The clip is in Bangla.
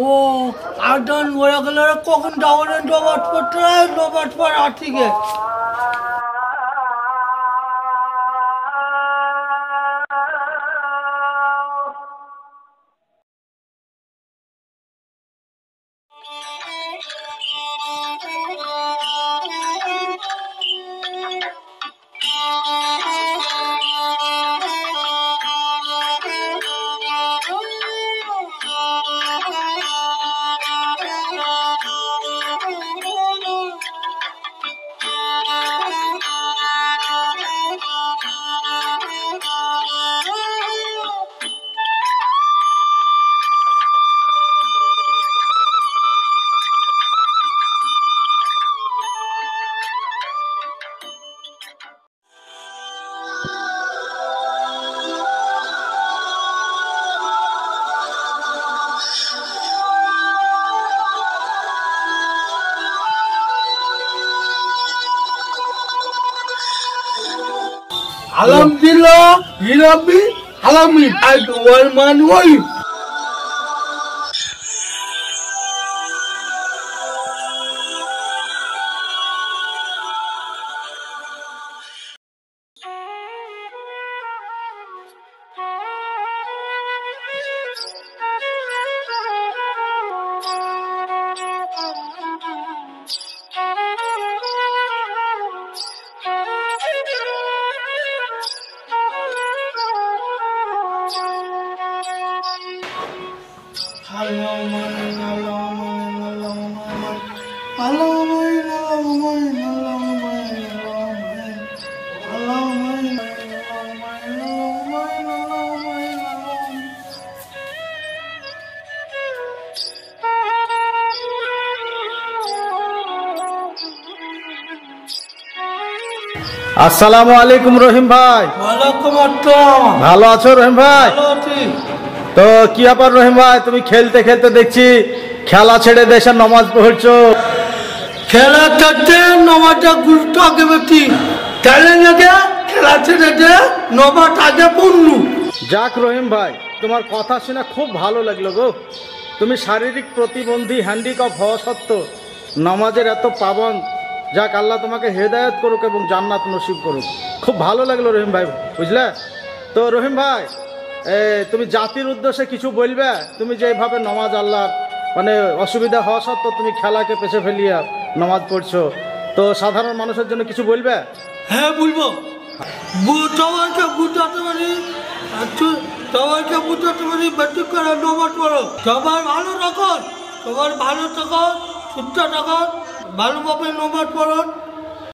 ও আদান ওরা গেলে কখন যাওয়ার নবাজ পড়তে নবাজ পড় আর্থিকে Alhamdulillah, Rabbi, Alamin, I do one man way. আসসালামু আলাইকুম রহিম ভাই। ওয়ালাইকুম আসসালাম। ভালো আছো রহিম ভাই? ভালো আছি। তো কি ব্যাপার রহিম ভাই, তুমি খেলতে খেলতে দেখছি খেলা ছেড়ে দেশে নামাজ পড়ছো। খেলা থাকতে নামাজটা গুরুত্ব আগে বেশি, খেলে নাকি খেলা ছেড়ে দে নামাজ আগে পূর্ণ। যাক রহিম ভাই, তোমার কথা শুনে খুব ভালো লাগলো গো। তুমি শারীরিক প্রতিবন্ধী হ্যান্ডিক্যাপ হওয়া সত্ত্বেও নামাজের এত পাবন। যাক, আল্লাহ তোমাকে হেদায়েত করুক এবং জান্নাত নসিব করুক। খুব ভালো লাগলো রহিম ভাই, বুঝলে তো? রহিম ভাই, তুমি জাতির উদ্দেশ্যে কিছু বলবে? তুমি যে এইভাবে নামাজ আল্লাহ মানে অসুবিধা হওয়া সত্ত্বেও তুমি খেলাকে পেছে ফেলিয়া নামাজ পড়ছো, তো সাধারণ মানুষের জন্য কিছু বলবে? হ্যাঁ বলবো, সবাইকে বুঝাতে পারি, সবাইকে বুঝাতে পারি বেশি করে নামাজ পড়ো। সবার ভালো থাকো, সবার ভালো থাকো, সুস্থ থাকো, ভালোভাবে নামাজ পড়ো।